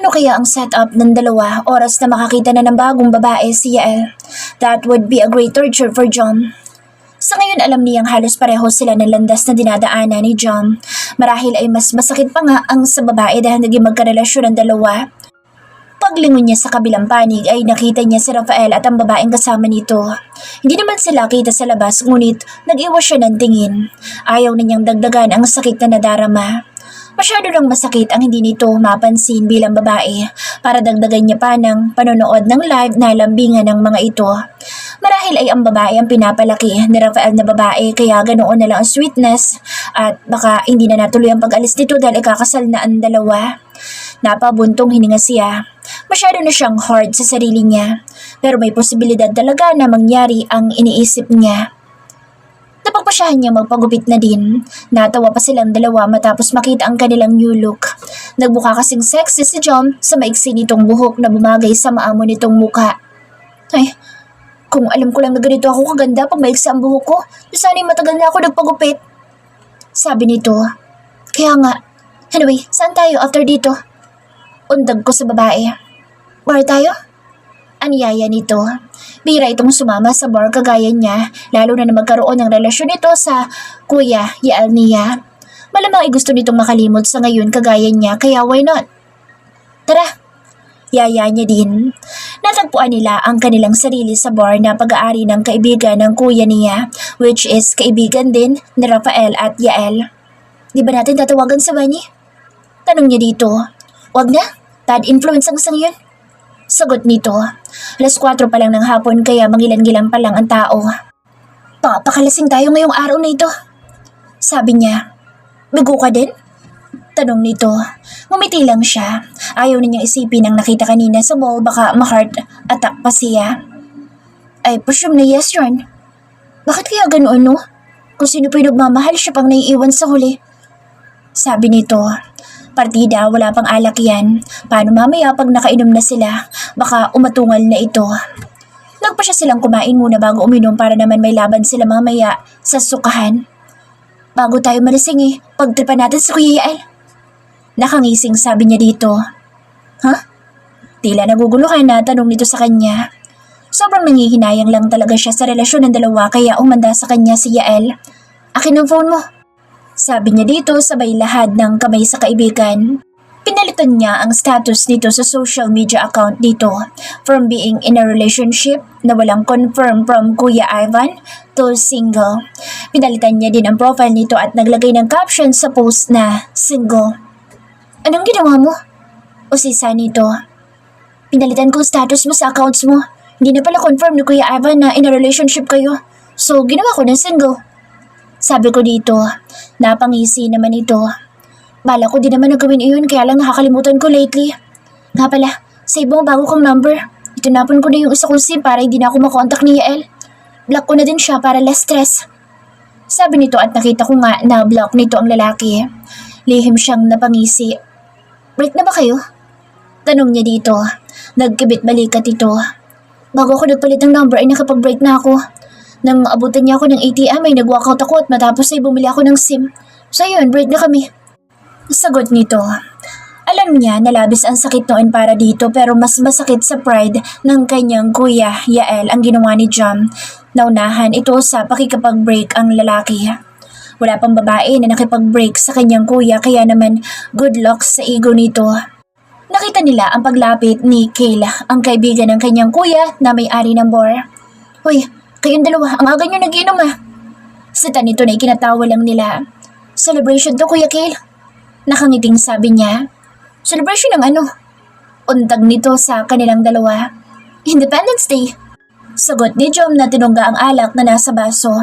Paano kaya ang setup ng dalawa oras na makakita na ng bagong babae si Yael? That would be a great torture for John. Sa ngayon alam niyang halos pareho sila ng landas na dinadaanan ni John. Marahil ay mas masakit pa nga ang sa babae dahil naging magkarelasyon ng dalawa. Paglingon niya sa kabilang panig ay nakita niya si Rafael at ang babaeng kasama nito. Hindi naman sila kita sa labas ngunit nag-iwas siya ng tingin. Ayaw na niyang dagdagan ang sakit na nadarama. Masyado lang masakit ang hindi nito mapansin bilang babae para dagdagan niya pa ng panonood ng live na lambingan ng mga ito. Marahil ay ang babae ang pinapalaki ni Rafael na babae kaya ganoon na lang ang sweetness at baka hindi na natuloy ang pag-alis nito dahil ikakasal na ang dalawa. Napabuntong hininga siya. Masyado na siyang hard sa sarili niya pero may posibilidad talaga na mangyari ang iniisip niya. Napagpasyahan niya magpagupit na din. Natawa pa silang dalawa matapos makita ang kanilang new look. Nagmukha kasing sexy si John sa maiksi nitong buhok na bumagay sa maamo nitong mukha. Ay, kung alam ko lang na ganito ako kaganda pag maiksi ang buhok ko, sana'y matagal na ako nagpagupit. Sabi nito. Kaya nga. Anyway, saan tayo after dito? Undag ko sa babae. Bar tayo? Aniyaya nito. Bira itong sumama sa bar kagaya niya, lalo na magkaroon ng relasyon nito sa kuya Yael niya. Malamang ay gusto nitong makalimot sa ngayon kagaya niya, kaya why not? Tara! Yaya niya din. Natagpuan nila ang kanilang sarili sa bar na pag-aari ng kaibigan ng kuya niya, which is kaibigan din ni Rafael at Yael. Di ba natin tatawagan sa Bani? Tanong niya dito. Wag na, bad influence ang isang yun. Sagot nito, 4:00 pa lang ng hapon kaya mangilan-gilan pa lang ang tao. Papakalasing tayo ngayong araw na ito. Sabi niya, bigo ka din? Tanong nito, ngumiti lang siya. Ayaw na niyang isipin ang nakita kanina sa mall baka ma-heart attack pa siya. Ay, presume na yes yun. Bakit kaya ganoon no? Kung sino pa yung nagmamahal siya pang naiiwan sa huli. Sabi nito, partida, wala pang alak yan. Paano mamaya pag nakainom na sila? Baka umatungal na ito. Nagpa siya silang kumain muna bago uminom para naman may laban sila mamaya sa sukahan. Bago tayo malasing pagtripan natin sa Kuya Yael. Nakangising sabi niya dito. Huh? Tila naguguluhan na tanong nito sa kanya. Sobrang nangihinayang lang talaga siya sa relasyon ng dalawa kaya umanda sa kanya si Yael. Akin ang phone mo. Sabi niya dito sabay lahad ng kamay sa kaibigan. Pinalitan niya ang status nito sa social media account dito from being in a relationship na walang confirm from Kuya Ivan to single. Pinalitan niya din ang profile nito at naglagay ng caption sa post na single. Anong ginawa mo? O sisa nito. Pinalitan ko status mo sa accounts mo. Hindi na pala confirm ni Kuya Ivan na in a relationship kayo. So ginawa ko ng single. Sabi ko dito, napangisi naman ito. Bala ko din naman na gawin iyon kaya lang nakakalimutan ko lately. Nga pala, save mo bago kong number. Itinapon ko na yung isa kong SIM para hindi na ako makontak ni Yael. Block ko na din siya para less stress. Sabi nito at nakita ko nga na block nito ang lalaki. Lihim siyang napangisi. Break na ba kayo? Tanong niya dito. Nagkibit balikat ito. Bago ako nagpalit ng number ay nakapag-break na ako. Nang abutan niya ako ng ATM ay nag-walkout ako at matapos ay bumili ako ng SIM. So yun, break na kami. Sagot nito. Alam niya na labis ang sakit noon para dito pero mas masakit sa pride ng kanyang kuya Yael ang ginawa ni John. Naunahan ito sa pakikipag-break ang lalaki. Wala pang babae na nakipag-break sa kanyang kuya kaya naman good luck sa ego nito. Nakita nila ang paglapit ni Kayla, ang kaibigan ng kanyang kuya na may-ari ng bar. Hoy, kayong dalawa, ang aga nyo nag-inom Sita nito na ikinatawa lang nila. Celebration to Kuya Kayla. Nakangiting sabi niya. Celebration ng ano? Untag nito sa kanilang dalawa. Independence Day. Sagot ni Jom na tinungga ang alak na nasa baso.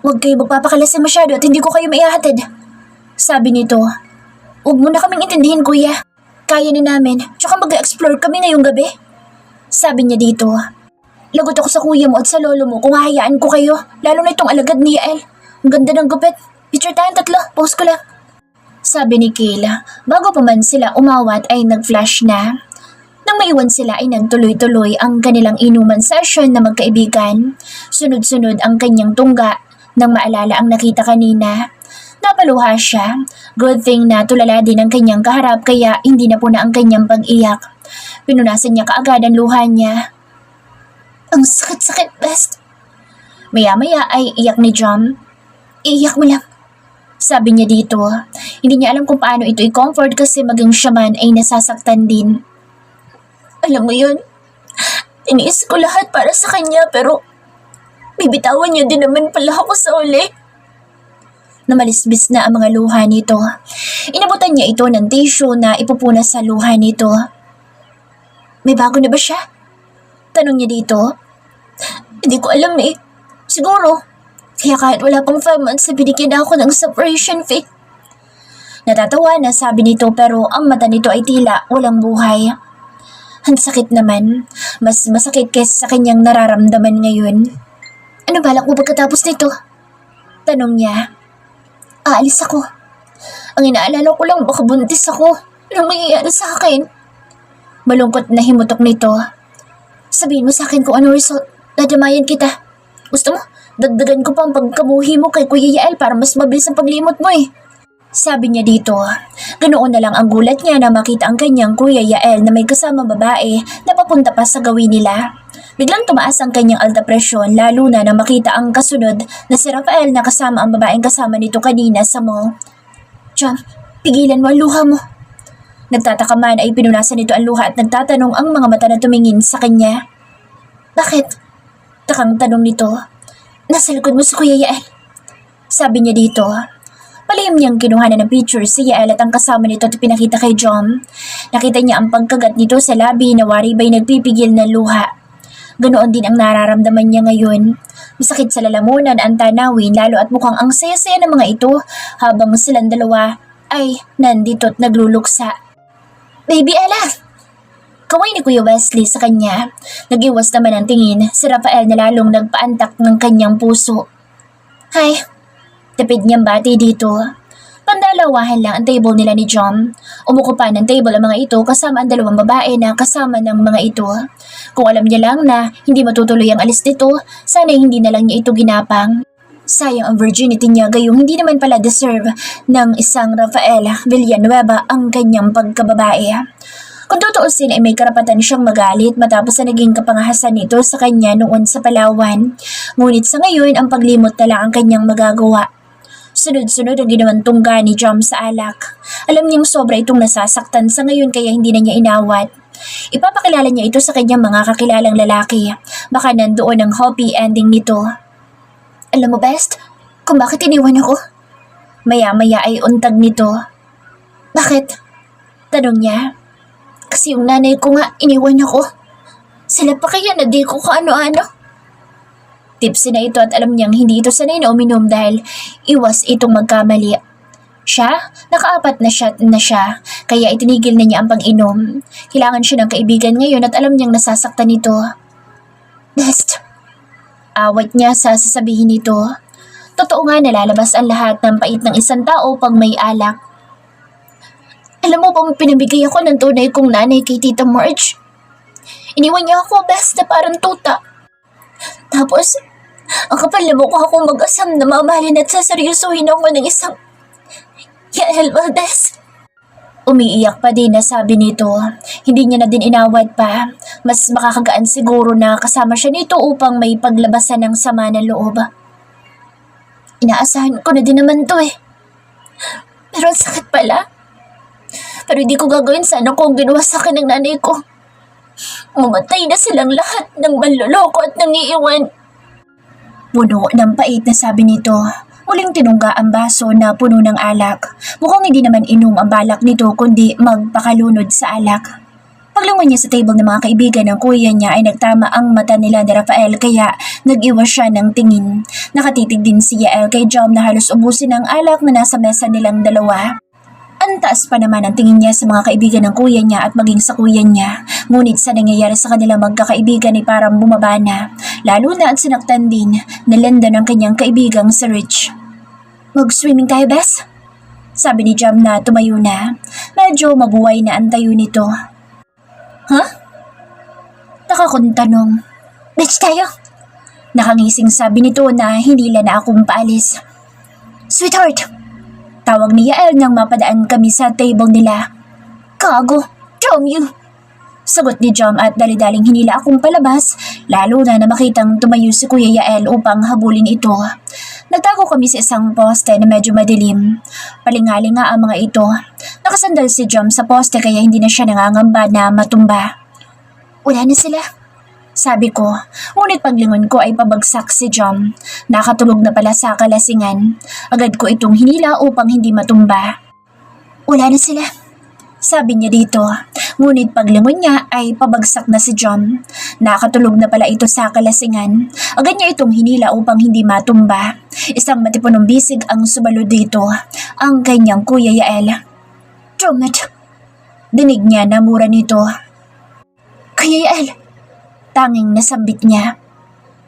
Huwag kayo magpapakalasing masyado at hindi ko kayo maihatid. Sabi nito. Huwag mo na kaming intindihin kuya. Kaya ni namin, tsaka mag-explore kami ngayong gabi. Sabi niya dito. Lagot ako sa kuya mo at sa lolo mo kung hahayaan ko kayo, lalo na itong alagad ni Yael. Ang ganda ng gupit. Picture tayong tatlo, post ko lang. Sabi ni Kayla, bago pa man sila umawat ay nag-flash na. Nang maiwan sila ay nagtuloy-tuloy ang kanilang inuman session na magkaibigan. Sunod-sunod ang kanyang tungga nang maalala ang nakita kanina. Napaluha siya. Good thing na tulala din ang kanyang kaharap kaya hindi na po na ang kanyang pag-iyak. Pinunasan niya kaagad ang luha niya. Ang sakit-sakit, best. Maya-maya ay iyak ni John. Iyak mo lang, sabi niya dito. Hindi niya alam kung paano ito i-comfort kasi maging siya man ay nasasaktan din. Alam mo yun, iniis ko lahat para sa kanya pero bibitawan niya din naman pala ako sa uli. Namalisbis na ang mga luha nito. Inabutan niya ito ng tissue na ipupunas sa luha nito. May bago na ba siya? Tanong niya dito. Hindi ko alam eh. Siguro. Kaya kahit wala pang 5 months, binigyan na ako ng separation fee. Natatawa na sabi nito pero ang mata nito ay tila walang buhay. Ang sakit naman. Mas masakit kaysa sa kanyang nararamdaman ngayon. Ano balak mo pagkatapos nito? Tanong niya. Aalis ako. Ang inaalala ko lang baka buntis ako. Anong mangyayari sa akin? Malungkot na himutok nito. Sabihin mo sa akin kung ano result. Dadamayan kita. Gusto mo? Dagdagan ko pa ang pagkamuhi mo kay Kuya Yael para mas mabilis ang paglimot mo eh. Sabi niya dito. Ganoon na lang ang gulat niya na makita ang kanyang Kuya Yael na may kasamang babae na papunta pa sa gawin nila. Biglang tumaas ang kanyang alta presyon lalo na nang makita ang kasunod na si Rafael na kasama ang babaeng kasama nito kanina sa mall. John, pigilan mo ang luha mo. Nagtataka man ay pinunasan nito ang luha at nagtatanong ang mga mata na tumingin sa kanya. Bakit? Takang tanong nito. Nasa likod mo si Kuya Yael. Sabi niya dito. Palihim niyang kinuha na ng picture si Yael at ang kasama nito at pinakita kay John. Nakita niya ang pagkagat nito sa labi na wari ba'y nagpipigil ng luha. Ganoon din ang nararamdaman niya ngayon. Masakit sa lalamunan ang tanawin lalo at mukhang ang saya-saya ng mga ito habang silang dalawa ay nandito at nagluluksa. Baby Ella! Kaway ni Kuya Wesley sa kanya. Nag-iwas naman ang tingin si Rafael na lalong nagpaantak ng kanyang puso. Hay, tapid niyang bati dito. Pandalawahan lang ang table nila ni John. Umuko pa ng table ang mga ito kasama ang dalawang babae na kasama ng mga ito. Kung alam niya lang na hindi matutuloy ang alis nito, sana hindi na lang niya ito ginapang. Sayang ang virginity niya gayong hindi naman pala deserve ng isang Rafael Villanueva ang kanyang pagkababae. Kung tutuusin ay may karapatan siyang magalit matapos sa naging kapangahasan nito sa kanya noon sa Palawan. Ngunit sa ngayon ang paglimot na lang ang kanyang magagawa. Sunod-sunod ang ginawang tungga ni John sa alak. Alam niyang sobra itong nasasaktan sa ngayon kaya hindi na niya inawat. Ipapakilala niya ito sa kanyang mga kakilalang lalaki. Baka nandoon ang happy ending nito. Alam mo best, kung bakit iniwan ako? Maya-maya ay untag nito. Bakit? Tanong niya. Kasi yung nanay ko nga iniwan ako. Sila pa kaya na di ko kaano-ano. Tipsy na ito at alam niyang hindi ito sanay na uminom dahil iwas itong magkamali. Siya, naka-4 na shot na siya, kaya itinigil na niya ang pag-inom. Kailangan siya ng kaibigan ngayon at alam niyang nasasaktan ito. Best. Awat niya sa sasabihin nito. Totoo nga nalalabas ang lahat ng pait ng isang tao pag may alak. Alam mo bang pinabigay ako ng tunay kong nanay kay Tita Marge? Iniwan niya ako, best, na parang tuta. Tapos, ang kapal na mukha akong mag-asam na mamahalin at saseryosohin ako ng isang Yael Valdez. Umiiyak pa din na sabi nito. Hindi niya na din inawad pa. Mas makakagaan siguro na kasama siya nito upang may paglabasan ng sama ng loob. Inaasahan ko na din naman to eh. Pero ang sakit pala. Pero hindi ko gagawin sana kung ginawa sa akin ng nanay ko. Mamatay na silang lahat ng manloloko at nangiiwan. Puno ng pait na sabi nito. Muling tinungga ang baso na puno ng alak. Mukhang hindi naman inom ang balak nito kundi magpakalunod sa alak. Paglingon niya sa table ng mga kaibigan ng kuya niya ay nagtama ang mata nila ni Rafael kaya nag-iwas siya ng tingin. Nakatitig din si Yael kay John na halos ubusin ang alak na nasa mesa nilang dalawa. Ang taas pa naman ang tingin niya sa mga kaibigan ng kuya niya at maging sa kuya niya. Ngunit sa nangyayari sa kanilang magkakaibigan ay parang bumaba na. Lalo na at sinaktan din na lenda ng kanyang kaibigang si Rich. Mag-swimming tayo, Bes? Sabi ni Jam na tumayo na. Medyo mabuhay na ang tayo nito. Ha? Nakakong tanong. Beach tayo? Nakangising sabi nito na hinila na akong paalis. Sweetheart! Tawag ni Yael nang mapadaan kami sa table nila. Kago, damn you! Sagot ni Jom at dali-daling hinila akong palabas, lalo na makitang tumayo si Kuya Yael upang habulin ito. Nagtago kami sa isang poste na medyo madilim. Palingaling nga ang mga ito. Nakasandal si Jom sa poste kaya hindi na siya nangangamba na matumba. Wala na sila, sabi ko. Ngunit paglingon ko ay pabagsak si Jom. Nakatulog na pala sa kalasingan. Agad ko itong hinila upang hindi matumba. Wala na sila, sabi niya dito. Ngunit paglingon niya ay pabagsak na si Jom. Nakatulog na pala ito sa kalasingan. Agad niya itong hinila upang hindi matumba. Isang matipunong bisig ang sumalo dito. Ang kanyang Kuya Yael. Jommet! Dinig niya na mura nito. Kuya Yael! Tanging nasambit niya.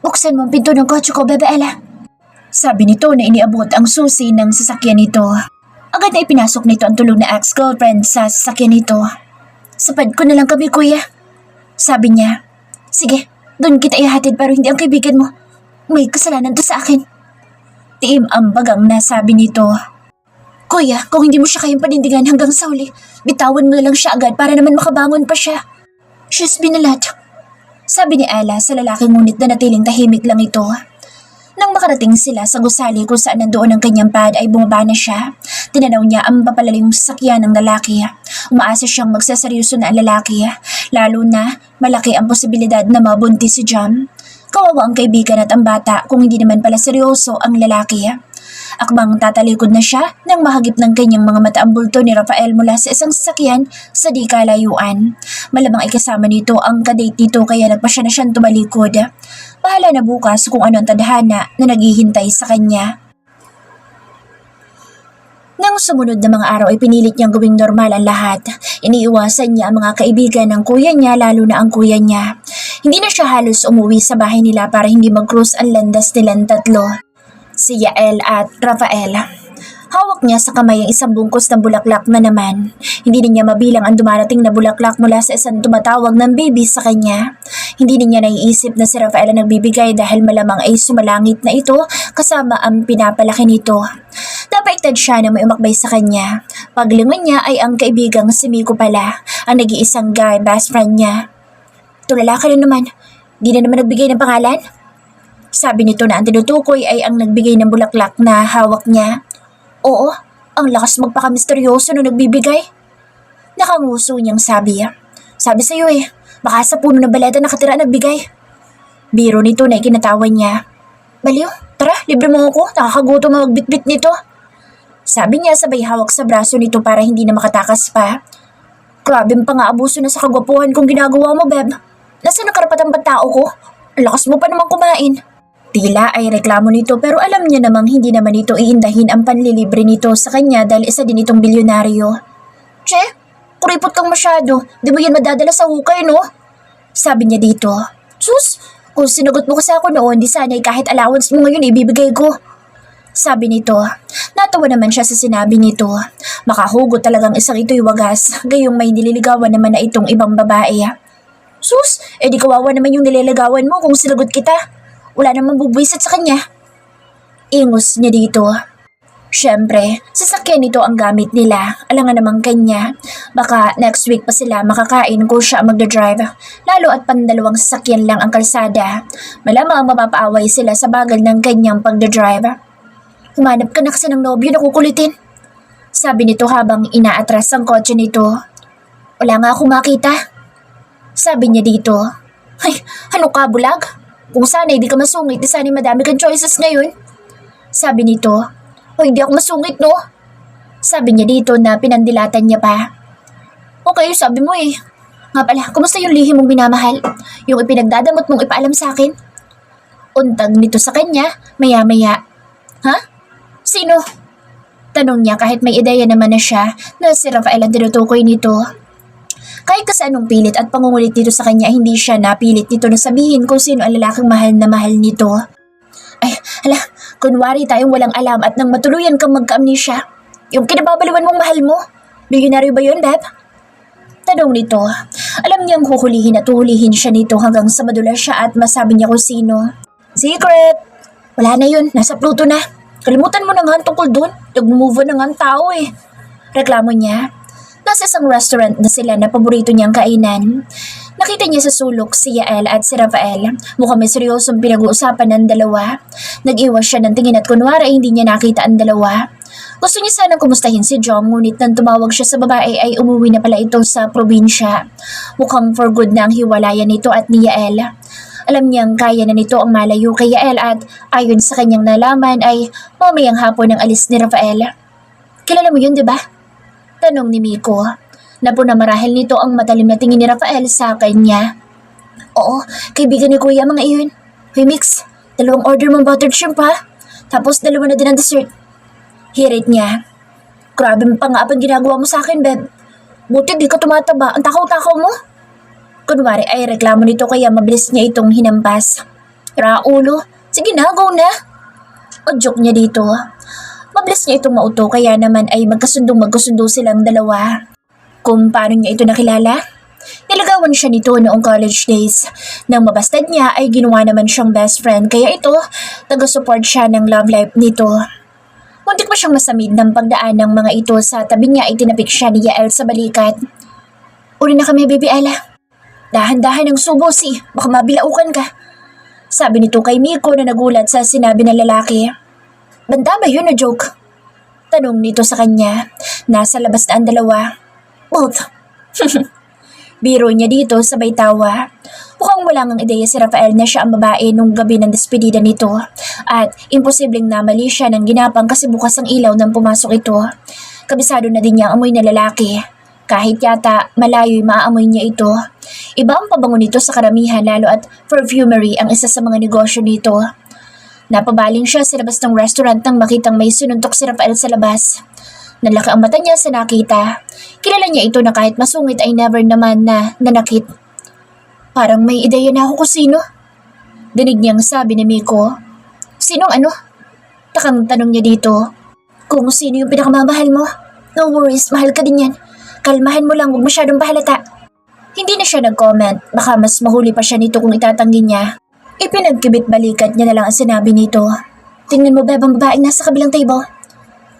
Buksan mo ang pinto ng kotse ko, Bebe Ella. Sabi nito na iniabot ang susi ng sasakyan nito. Agad na ipinasok nito ang tulog na ex-girlfriend sa sasakyan nito. Sapad ko na lang kami, kuya, sabi niya. Sige, doon kita ihatid pero hindi ang kaibigan mo. May kasalanan to sa akin. Tiim ang bagang nasabi nito. Kuya, kung hindi mo siya kayang panindigan hanggang sa huli, bitawan mo na lang siya agad para naman makabangon pa siya. She's been a lot, sabi ni Ella sa lalaki ngunit na natiling tahimik lang ito. Nang makarating sila sa gusali kung saan nandoon ang kanyang pad ay bumaba na siya. Tinanaw niya ang papalalim sasakyan ng lalaki. Umaasa siyang magsaseryoso na ang lalaki, lalo na malaki ang posibilidad na mabuntis si Jom. Kawawa ang kaibigan at ang bata kung hindi naman pala seryoso ang lalaki. Akbang tatalikod na siya nang mahagip ng kanyang mga mata ang bulto ni Rafael mula sa isang sasakyan sa di kalayuan. Malamang ay kasama nito ang kadate nito kaya nagpasya na siyang tumalikod. Bahala na bukas kung ano ang tadhana na naghihintay sa kanya. Nang sumunod na mga araw ay pinilit niyang gawing normal ang lahat. Iniiwasan niya ang mga kaibigan ng kuya niya lalo na ang kuya niya. Hindi na siya halos umuwi sa bahay nila para hindi mag-cruise ang landas nilang tatlo. Si Yael at Rafael. Hawak niya sa kamay ang isang bungkus ng bulaklak na naman. Hindi niya mabilang ang dumarating na bulaklak mula sa isang tumatawag ng baby sa kanya. Hindi niya naiisip na si Rafael ang nagbibigay dahil malamang ay sumalangit na ito kasama ang pinapalaki nito. Napaiktad siya na may umakbay sa kanya. Paglingon niya ay ang kaibigang si Miko pala, ang nag-iisang guy best friend niya. Tulala ka na naman, di na naman nagbigay ng pangalan? Sabi nito na ang tinutukoy ay ang nagbigay ng bulaklak na hawak niya. Oo, ang lakas magpaka-misteryoso nung nagbibigay. Nakanguso niyang sabi. Sabi sa'yo baka sa puno ng baleta nakatira nagbigay. Biro nito na ikinatawan niya. Baliw, tara, libre mo ako, nakakagutom ang magbitbit nito. Sabi niya sabay hawak sa braso nito para hindi na makatakas pa. Grabe pa nga abuso na sa kagwapuhan kung ginagawa mo, Beb. Nasaan ang karapatang tao ko? Ang lakas mo pa naman kumain. Tila ay reklamo nito pero alam niya namang hindi naman ito iindahin ang panlilibre nito sa kanya dahil isa din itong bilyonaryo. Che, kuripot kang masyado. Di mo yan madadala sa hukay, no? Sabi niya dito. Sus, kung sinagot mo kasi ako noon, di sana'y kahit allowance mo ngayon ibibigay ko. Sabi nito. Natawa naman siya sa sinabi nito. Makahugot talagang isang ito'y wagas, gayong may nililigawan naman na itong ibang babae. Sus, di kawawa naman yung nililigawan mo kung sinagot kita. Wala namang bubwisit sa kanya. Ingos niya dito. Siyempre, sasakyan nito ang gamit nila. Alangan namang kanya. Baka next week pa sila makakain kung siya magdadrive. Lalo at pandalawang sasakyan lang ang kalsada. Malamang mapapaaway sila sa bagal ng kanyang pagdadrive. Humanap ka na kasi ng nobyo na kukulitin. Sabi nito habang inaatras ang kotse nito. Wala nga akong makita. Sabi niya dito. Ay, ano ka bulag? Kung sana hindi ka masungit, di sana madami kang choices ngayon. Sabi nito. O hindi ako masungit, no? Sabi niya dito na pinandilatan niya pa. Okay, sabi mo Nga pala, kumusta yung lihim mong minamahal? Yung ipinagdadamot mong ipaalam sa akin? Untag nito sa kanya, maya-maya. Ha? Sino? Tanong niya kahit may ideya naman na siya na si Rafael ang tinutukoy nito. Kahit kasi anong pilit at pangungulit dito sa kanya, hindi siya napilit nito na sabihin kung sino ang lalaking mahal na mahal nito. Ay, hala, kunwari tayong walang alam at nang matuluyan kang magka-amnesia. Yung kinababaliwan mong mahal mo, bilyonaryo ba yun, Beb? Tanong nito. Alam niyang huhulihin at huhulihin siya nito hanggang sa madulas siya at masabi niya kung sino. Secret! Wala na yun, nasa Pluto na. Kalimutan mo na nga ang tungkol doon. Nag-move on na nga ang tao eh. Reklamo niya. Nasa isang restaurant na sila na paborito niyang kainan. Nakita niya sa sulok si Yael at si Rafael. Mukhang may seryosong pinag-uusapan ng dalawa. Nag-iwas siya ng tingin at kunwari ay hindi niya nakita ang dalawa. Gusto niya sanang kumustahin si Jom, ngunit nang tumawag siya sa babae ay umuwi na pala ito sa probinsya. Mukhang for good na ang hiwalayan nito at ni Yael. Alam niyang kaya na nito ang malayo kay Yael at ayon sa kanyang nalaman ay mamayang hapon ang alis ni Rafael. Kilala mo yun, di ba? Tanong ni Miko. Napuna marahil nito ang matalim na tingin ni Rafael sa kanya. Oo, kaibigan ni Kuya mga iyon. Hoy Mix, 2 order mong buttered shrimp ha? Tapos 2 na din ang dessert. Hirit niya. Grabe pa nga ang ginagawa mo sa akin, Beb. Buti di ka tumataba. Ang takaw-takaw mo. Kunwari ay reklamo nito kaya mabilis niya itong hinampas. Raulo, sige na, go na. O joke niya dito. Mabilis niya itong mauto kaya naman ay magkasundo silang dalawa. Kung paano niya ito nakilala? Nilagawan siya nito noong college days. Nang mabastad niya ay ginawa naman siyang best friend kaya ito, taga-support siya ng love life nito. Muntik pa siyang masamid ng pagdaan ng mga ito sa tabi niya ay tinapik siya ni Yael sa balikat. Uri na kami, Baby Ella. Dahan-dahan ang subo baka mabilaukan ka. Sabi nito kay Miko na nagulat sa sinabi ng lalaki. Banda ba yun o joke? Tanong nito sa kanya. Nasa labas na ang dalawa. Both. Biro niya dito sabay tawa. Mukhang wala ngang ideya si Rafael na siya ang babae nung gabi ng despedida nito at imposibleng namali siya ng ginapang kasi bukas ang ilaw nang pumasok ito. Kabisado na din niya ang amoy na lalaki. Kahit yata malayo'y maaamoy niya ito. Iba ang pabango nito sa karamihan lalo at perfumery ang isa sa mga negosyo nito. Napabaling siya sa labas ng restaurant nang makitang may sinuntok si Rafael sa labas. Nalaki ang mata niya sa nakita. Kilala niya ito na kahit masungit ay never naman na nanakit. Parang may ideya na ako kung sino. Dinig niyang sabi ni Miko. Sinong ano? Takang tanong niya dito. Kung sino yung pinakamamahal mo? No worries, mahal ka din yan. Kalmahan mo lang, huwag masyadong pahalata. Hindi na siya nag-comment. Baka mas mahuli pa siya nito kung itatanggi niya. Ipinagkibit balikat niya na lang ang sinabi nito. Tingnan mo bebang babaeng nasa kabilang table.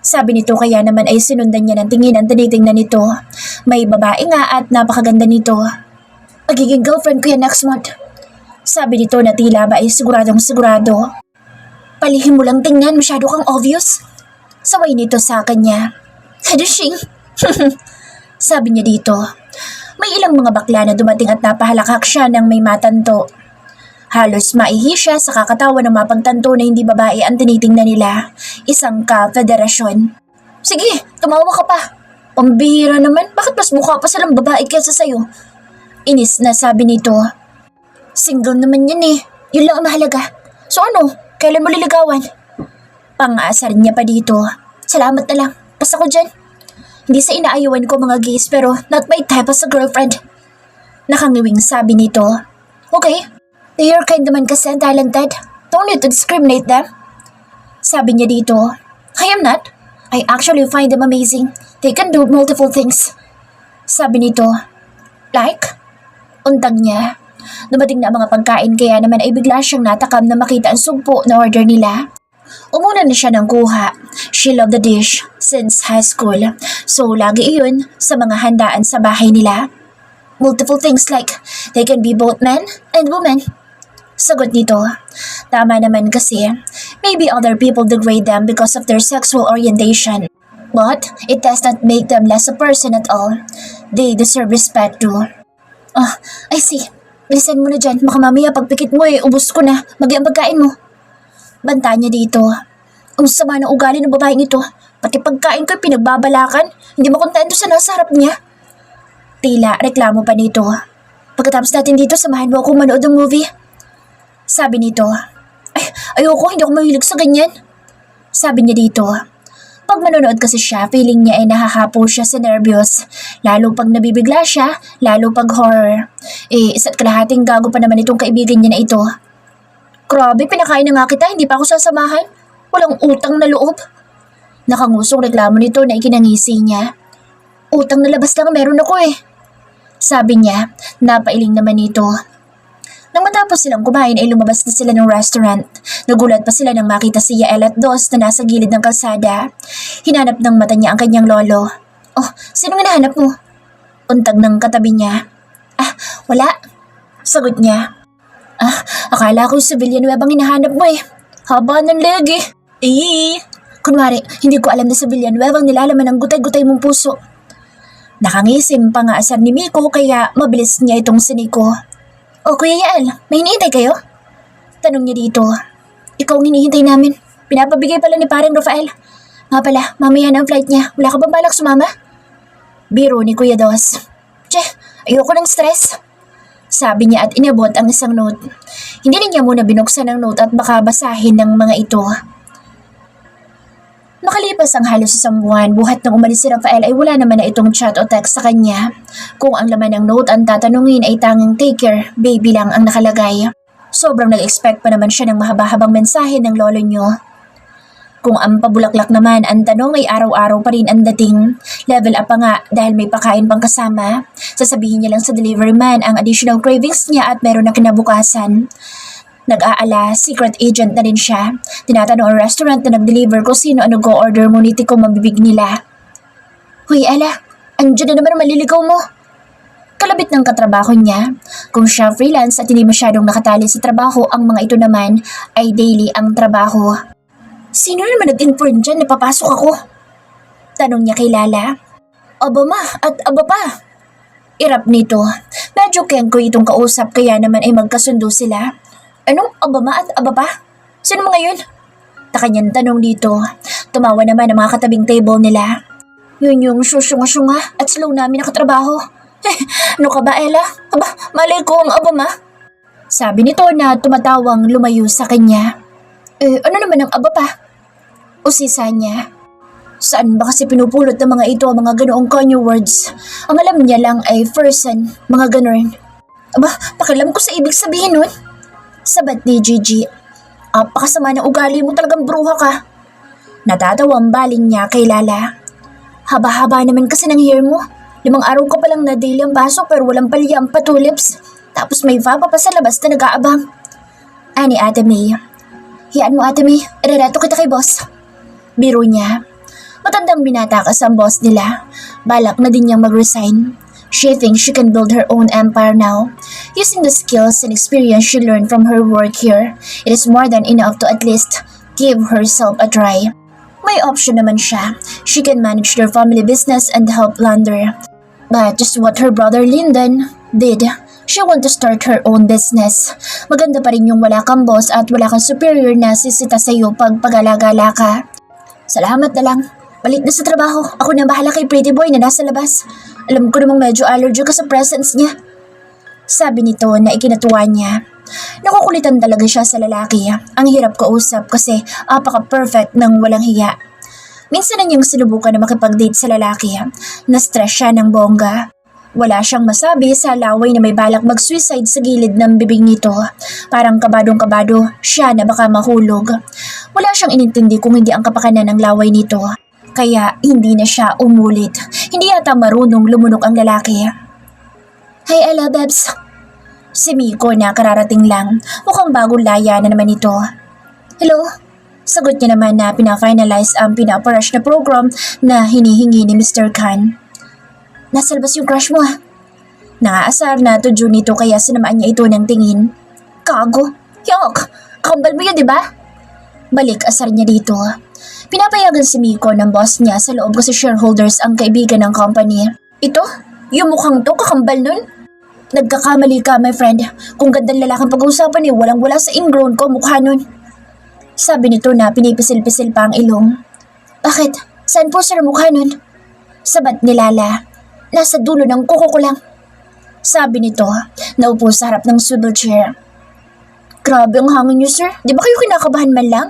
Sabi nito kaya naman ay sinundan niya ng tingin ang tinitingnan nito. May babae nga at napakaganda nito. Magiging girlfriend ko yan next month. Sabi nito na tila ba ay siguradong sigurado. Palihim mo lang tingnan, masyado kang obvious. Saway nito sa kanya. Hadashing. Sabi niya dito. May ilang mga bakla na dumating at napahalakak siya ng may matanto. Halos maihi siya sa kakatawa ng mapagtanto na hindi babae ang tinitingnan nila. Isang ka-federasyon. Sige, tumawa ka pa. Pambihira naman, bakit mas mukha pa silang babae kaysa sa'yo? Inis na sabi nito. Single naman yan eh. Yun lang ang mahalaga. So ano, kailan mo liligawan? Pang-aasar niya pa dito. Salamat na lang. Basta ko dyan. Hindi sa inaayawan ko mga gays pero not my type as a girlfriend. Nakangiwing sabi nito. Okay. They are kind naman kasi and talented. Don't need to discriminate them. Sabi niya dito. I am not. I actually find them amazing. They can do multiple things. Sabi nito. Like? Untag niya. Dumating na ang mga pagkain kaya naman ay bigla siyang natakam na makita ang sugpo na order nila. Umuna na siya ng kuha. She loved the dish since high school. So lagi iyon sa mga handaan sa bahay nila. Multiple things like they can be both men and women. Sagot nito. Tama naman kasi, maybe other people degrade them because of their sexual orientation. But it does not make them less a person at all. They deserve respect too. I see. Bilisan mo na dyan. Baka mamaya pagpikit mo ubos ko na. Magi ang pagkain mo. Banta niya dito. Ang sama ng ugali ng babaeng ito. Pati pagkain ko pinagbabalakan. Hindi makontento sa nasa harap niya. Tila reklamo pa nito. Pagkatapos natin dito, samahan mo akong manood ng movie. Sabi nito. Ayoko, hindi ako mahilig sa ganyan. Sabi niya dito. Pag manonood kasi siya, feeling niya ay nahahapo siya sa nervyos. Lalo pag nabibigla siya, lalo pag horror. Isa't kalahating gago pa naman itong kaibigan niya na ito. Grabe, pinakain na nga kita, hindi pa ako sasamahan. Walang utang na loob. Nakangusong reklamo nito na ikinangisi niya. Utang na labas lang meron ako eh. Sabi niya, napailing naman nito. Nang matapos silang kumain ay lumabas na sila ng restaurant. Nagulat pa sila nang makita si Yael at Dos na nasa gilid ng kalsada. Hinanap ng mata niya ang kanyang lolo. Oh, sino nga nahanap mo? Untag ng katabi niya. Ah, wala. Sagot niya. Ah, akala ko si Villanueva ang hinahanap mo eh. Haba ng leg eh. Kunwari, hindi ko alam na si Villanueva ang nilalaman ng gutay-gutay mong puso. Nakangisim pa nga asar ni Miko kaya mabilis niya itong siniko. O Kuya Yael, may hinihintay kayo? Tanong niya dito. Ikaw ang hinihintay namin. Pinapabigay pala ni Pareng Rafael. Nga pala, mamaya na ang flight niya. Wala ka bang balak sumama? Biro ni Kuya Dos. Tse, ayoko ng stress. Sabi niya at inabot ang isang note. Hindi niya muna binuksan ang note at baka basahin ng mga ito. Makalipas ang halos isang buwan, buhat nang umalis si Rafael ay wala naman na itong chat o text sa kanya. Kung ang laman ng note ang tatanungin ay tanging take care, baby lang ang nakalagay. Sobrang nag-expect pa naman siya ng mahaba-habang mensahe ng lolo niyo. Kung ang pabulaklak naman ang tanong ay araw-araw pa rin ang dating. Level up pa nga dahil may pakain pang kasama. Sasabihin niya lang sa delivery man ang additional cravings niya at meron na kinabukasan. Nag-aala, secret agent na rin siya. Tinatanong ang restaurant na nag-deliver kung sino ano go-order ngunit ikaw mabibig nila. Huy, Ella, andyan na naman ang maliligaw mo. Kalabit ng katrabaho niya. Kung siya freelance at hindi masyadong nakatali sa trabaho, ang mga ito naman ay daily ang trabaho. Sino naman nag-inform dyan na papasok ako? Tanong niya kay Lala. Aba ma at aba pa. Irap nito. Medyo kengko itong kausap kaya naman ay magkasundo sila. Anong abama at aba pa? Sino mga yun? Takanyang tanong dito. Tumawa naman ang mga katabing table nila. Yun yung susunga-sunga at slow namin nakatrabaho. Ano ka ba, Ella? Aba, malay ko ang abama. Sabi nito na tumatawang lumayo sa kanya. Ano naman ang aba pa? Usisa niya. Saan ba kasi pinupulot ng mga ito ang mga ganoong kanyo words? Ang alam niya lang ay person, mga ganon. Aba, pakialam ko sa ibig sabihin nun. Sabat ni Gigi. Apakasama ng ugali mo, talagang bruha ka. Natatawa ang baling niya kay Lala. Haba-haba naman kasi ng hair mo. 5 araw ka palang na daily ang pasok pero walang palya ang patulips. Tapos may vapa pa sa labas na nag-aabang. Ani Ate May. Hiyaan mo Ate May, irerato kita kay boss. Biro niya. Matandang binata kasi ang boss nila. Balak na din niyang mag-resign. She thinks she can build her own empire now. Using the skills and experience she learned from her work here, it is more than enough to at least give herself a try. May option naman siya. She can manage their family business and help Lander. But just what her brother Lyndon did, she want to start her own business. Maganda pa rin yung wala kang boss at wala kang superior na sisita sa'yo pag pag-alagala ka. Salamat na lang. Balik na sa trabaho. Ako na bahala kay pretty boy na nasa labas. Alam ko namang medyo allergy ka sa presence niya. Sabi nito na ikinatuwa niya. Nakukulitan talaga siya sa lalaki. Ang hirap kausap kasi apaka-perfect ng walang hiya. Minsan na niyang sinubukan na makipag-date sa lalaki. Na-stress siya ng bongga. Wala siyang masabi sa laway na may balak mag-suicide sa gilid ng bibig nito. Parang kabadong-kabado siya na baka mahulog. Wala siyang inintindi kung hindi ang kapakanan ng laway nito. Kaya hindi na siya umulit. Hindi yata marunong lumunok ang lalaki. Hey Ella, Bebs. Si Miko na kararating lang. Mukhang bagong laya na naman ito. Hello? Sagot niya naman na pina-finalize ang pina-aparash na program na hinihingi ni Mr. Khan. Nasa labas yung crush mo ah. Nangaasar na to June nito kaya sinamaan niya ito ng tingin. Kago? Yok! Kambal mo yun, di ba? Balik asar niya dito. Pinapayagan si Miko ng boss niya sa loob kasi shareholders ang kaibigan ng company. Ito? Yung mukhang to kakambal nun? Nagkakamali ka, my friend. Kung gandang lalaking pag-uusapan eh, walang-wala sa ingrown ko mukha nun. Sabi nito na pinipisil-pisil pa ang ilong. Bakit? Saan po sir mukha nun? Sabat ni Lala. Nasa dulo ng kuko ko lang. Sabi nito, naupo sa harap ng swivel chair. Grabe ang hangin niyo sir. Di ba kayo kinakabahan man lang?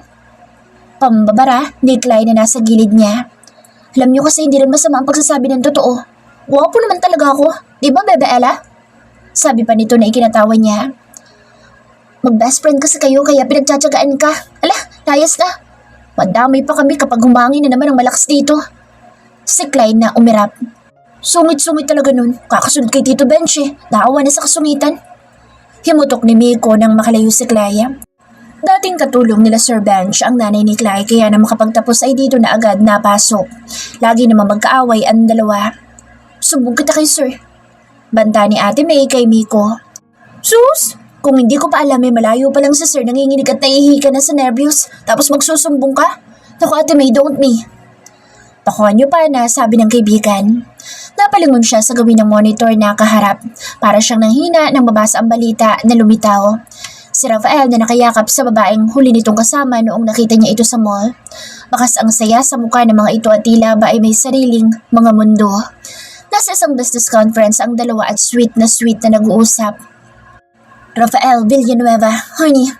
Pambabara ni Clyde na nasa gilid niya. Alam niyo kasi hindi rin masama ang pagsasabi ng totoo. Guwapo naman talaga ako. Di ba, Bebe Ella? Sabi pa nito na ikinatawa niya. Mag-best friend kasi kayo kaya pinagtsatsagaan ka. Ala, layas na. Madamay pa kami kapag humangin na naman ang malakas dito. Si Clyde na umirap. Sungit-sungit talaga nun. Kakasunod kay Tito Bench eh. Naawa na sa kasungitan. Himutok ni Miko nang makalayo si Clay. Dating katulong nila Sir Bench ang nanay ni Clay kaya na makapagtapos ay dito na agad napasok. Lagi naman magkaaway ang dalawa. Sumbong kita kay Sir. Banta ni Ate May kay Miko. Sus! Kung hindi ko pa alam malayo pa lang sa Sir nanginginig at naihi ka na sa nervyos tapos magsusumbong ka. Naku Ate May, don't me. Takuan niyo pa na sabi ng kaibigan. Napalingon siya sa gawin ng monitor na kaharap para siyang nanghina nang mabasa ang balita na lumitaw. Si Rafael na nakayakap sa babaeng huli nitong kasama noong nakita niya ito sa mall. Bakas ang saya sa mukha ng mga ito at tila ba ay may sariling mga mundo. Nasa isang business conference ang dalawa at sweet na nag-uusap. Rafael Villanueva, honey.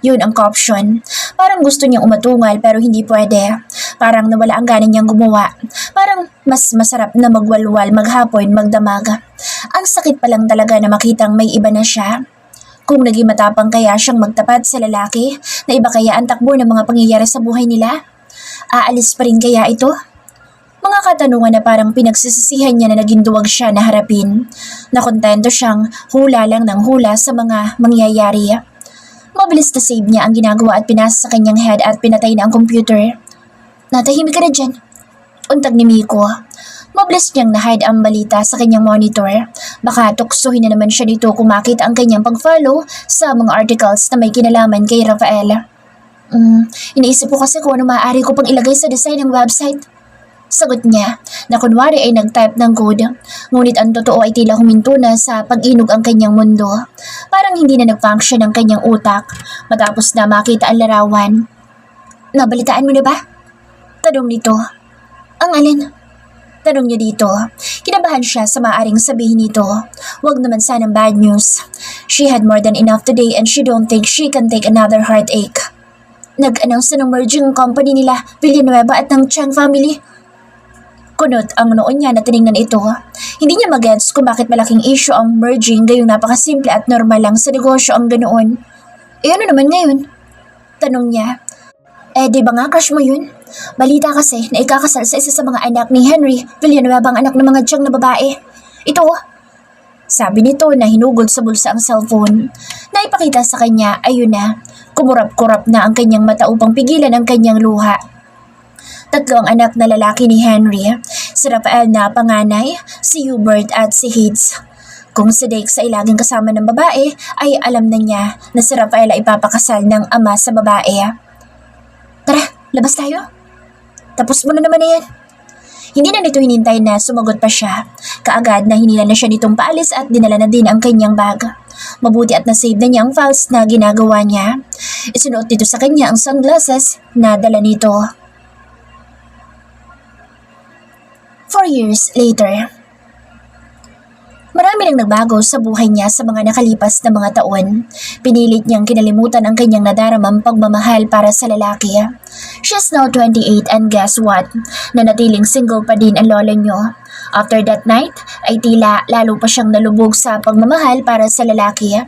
Yun ang caption. Parang gusto niyang umatungal pero hindi pwede. Parang nawala ang gana niyang gumawa. Parang mas masarap na magwalwal maghapon magdamag. Ang sakit pa lang talaga na makitang may iba na siya. Kung naging matapang kaya siyang magtapat sa lalaki, na iba kaya ang takbo ng mga pangyayari sa buhay nila? Aalis pa rin kaya ito? Mga katanungan na parang pinagsisisihan niya na naging duwag siya na harapin. Nakontento siyang hula lang ng hula sa mga mangyayari. Mabilis na save niya ang ginagawa at pinasa sa kanyang head at pinatay na ang computer. Natahimik ka na dyan. Untag ni Miko. Mabilis niyang na-hide ang balita sa kanyang monitor. Baka tuksuhin na naman siya nito kung makita ang kanyang pag-follow sa mga articles na may kinalaman kay Rafael. Iniisip ko kasi kung ano maaari ko pang ilagay sa design ng website. Sagot niya na kunwari ay nag-type ng code, ngunit ang totoo ay tila huminto na sa pag-inog ang kanyang mundo. Parang hindi na nag-function ang kanyang utak matapos na makita ang larawan. Nabalitaan mo na ba? Tanong nito. Ang alin? Tanong niya dito. Kinabahan siya sa maaaring sabihin nito. Wag naman sanang bad news. She had more than enough today and she don't think she can take another heartache. Nag-announce na ng merging company nila, Villanueva at ng Chang family. Kunot ang noon niya na tinignan ito. Hindi niya mag-gets kung bakit malaking issue ang merging gayong napakasimple at normal lang sa negosyo ang ganoon. Ano naman ngayon? Tanong niya. Di ba nga crush mo yun? Balita kasi na ikakasal sa isa sa mga anak ni Henry Villanueva ang anak ng mga tiyang na babae. Ito, sabi nito na hinugod sa bulsa ang cellphone. Naipakita sa kanya, ayun na, kumurap-kurap na ang kanyang mata upang pigilan ang kanyang luha. Tatlo ang anak na lalaki ni Henry, si Rafael na panganay, si Hubert at si Hades. Kung si Dex ay laging kasama ng babae, ay alam na niya na si Rafael ay ipapakasal ng ama sa babae. Tara, labas tayo. Tapos mo na naman na yan. Hindi na nito hinintay na sumagot pa siya. Kaagad na hinila na siya nitong paalis at dinala na din ang kanyang bag. Mabuti at nasave na niya ang files na ginagawa niya. Isinuot nito sa kanya ang sunglasses na dala nito. 4 years later. Marami nang nagbago sa buhay niya sa mga nakalipas na mga taon. Pinilit niyang kinalimutan ang kanyang nadaramang pagmamahal para sa lalaki. She's now 28 and guess what? Nanatiling single pa din ang lola niyo. After that night, ay tila lalo pa siyang nalubog sa pagmamahal para sa lalaki.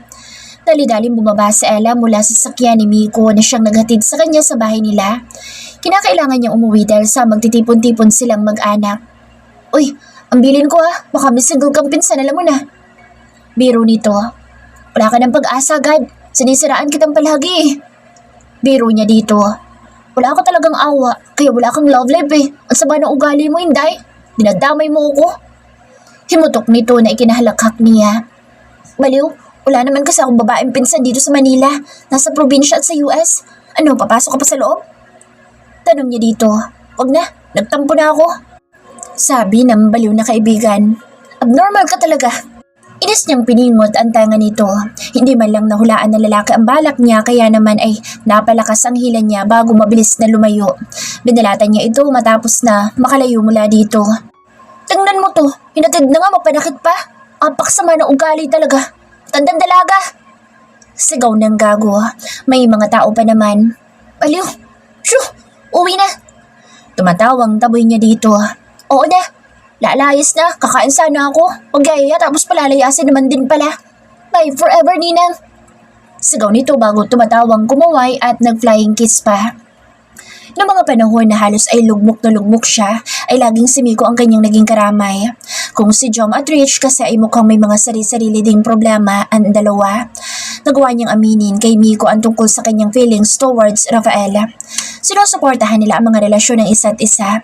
Dali-daling bumaba si Ella mula sa sakyan ni Miko na siyang naghatid sa kanya sa bahay nila. Kinakailangan niyang umuwi dahil sa magtitipon-tipon silang mag-anak. Uy, ang bilin ko baka may single kang pinsan, alam mo na. Biro nito. Wala ka ng pag-asa, God. Sinisiraan kitang palagi Biro niya dito. Wala ako talagang awa, kaya wala kang love life Ang sama ng ugali mo, Inday. Dinadamay mo ako. Himutok nito na ikinahalakhak niya. Baliw, wala naman kasi akong babaeng pinsan dito sa Manila. Nasa probinsya at sa US. Ano, papasok ka pa sa loob? Tanong niya dito. Wag na, nagtampo na ako. Sabi ng baliw na kaibigan. Abnormal ka talaga. Inis niyang piningot ang tanga nito. Hindi man lang nahulaan ng lalaki ang balak niya kaya naman ay napalakas ang hila niya bago mabilis na lumayo. Binalatan niya ito matapos na makalayo mula dito. Tingnan mo to, hinatid na nga mapanakit pa. Apak sama ng ugali talaga. Tandang dalaga. Sigaw ng gago. May mga tao pa naman. Baliw, shoo, uwi na. Tumatawang taboy niya dito. Oo na, lalayas na, kakain sana ako. Magyayaya tapos palalayasin naman din pala. Bye forever, Ninang. Sigaw nito bago tumatawang kumaway at nag-flying kiss pa. Noong mga panahon na halos ay lugmok na lugmok siya, ay laging si Miko ang kanyang naging karamay. Kung si Jom at Rich kasi ay mukhang may mga sarili-sarili ding problema ang dalawa. Nagawa niyang aminin kay Miko ang tungkol sa kanyang feelings towards Rafaela. Sinusuportahan nila ang mga relasyon ng isa't isa.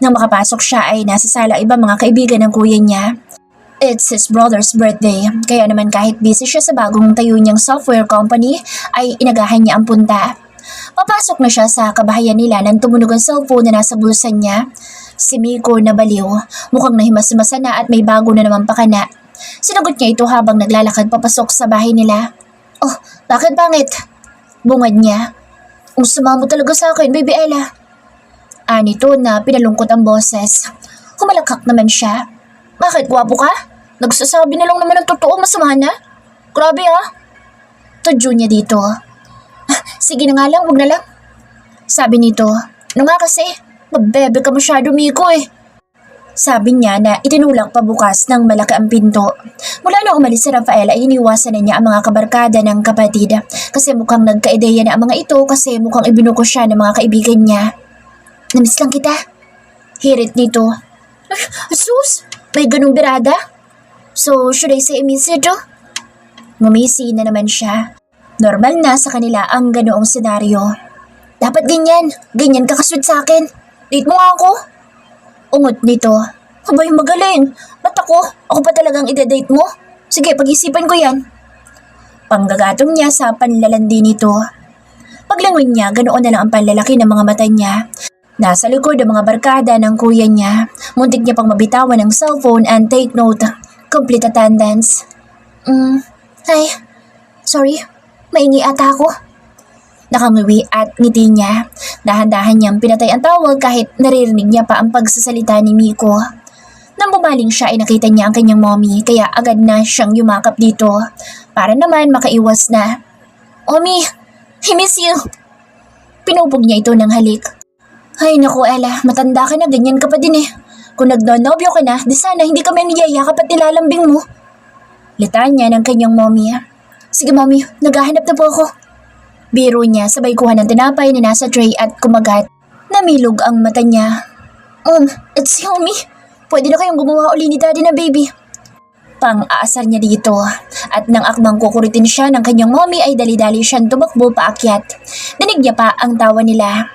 Nang makapasok siya ay nasa sala iba mga kaibigan ng kuya niya. It's his brother's birthday, kaya naman kahit busy siya sa bagong tayo niyang software company, ay inagahan niya ang punta. Papasok na siya sa kabahayan nila nang tumunog ang cellphone na nasa bulsa niya. Si Miko na baliw, mukhang nahimas-masa na at may bago na naman pakana. Sinagot niya ito habang naglalakad papasok sa bahay nila. Oh, bakit bangit? Bungad niya. Ang sama mo talaga sa akin, baby Ella. Anito na pinalungkot ang boses. Humalakak naman siya. Bakit, gwapo ka? Nagsasabi na lang naman ng totoo, masama na. Grabe ah. Tadyo niya dito. Sige na nga lang, huwag na lang. Sabi nito, ano nga kasi, mabebe ka masyado, Miko eh. Sabi niya na itinulak pa bukas ng malaki ang pinto. Mula nang umalis si Rafael ay iniwasan na niya ang mga kabarkada ng kapatid kasi mukhang nagka-ideya na ang mga ito kasi mukhang ibinuko siya ng mga kaibigan niya. Namiss lang kita. Hirit nito. Sus, may ganung birada? So, should I say I miss you too? Ngumisi na naman siya. Normal na sa kanila ang ganoong senaryo. Dapat ganyan ka kaswit sa akin. Date mo nga ako. Ungot nito. Abay magaling. Ba't ako? Ako pa talagang ide-date mo? Sige, pag-isipan ko yan. Panggagatong niya sa panlalandi nito. Paglangon niya, ganoon na lang ang panlalaki ng mga mata niya. Nasa likod ang mga barkada ng kuya niya. Muntik niya pang mabitawan ng cellphone and take note. Complete attendance. Ay, sorry. Maingi ata ako. Nakangiwi at ngiti niya. Dahan-dahan niyang pinatay ang tawag kahit naririnig niya pa ang pagsasalita ni Miko. Nang bumaling siya ay nakita niya ang kanyang mommy kaya agad na siyang yumakap dito. Para naman makaiwas na. Mommy, I miss you. Pinupog niya ito ng halik. Ay naku Ella, matanda ka na, ganyan ka pa din eh. Kung nagnonobyo ka na, di sana hindi kami niyayakap at nilalambing mo. Litaan niya ng kanyang mommy. Sige mommy, naghahanap na po ako. Biro niya sabay kuha ng tinapay na nasa tray at kumagat. Namilog ang mata niya. It's mommy. Pwede na kayong gumawa uli ni daddy na baby. Pang-aasar niya dito. At nang akmang kukuritin siya ng kanyang mommy ay dali-dali siyang tumakbo paakyat. Dinig niya pa ang tawa nila.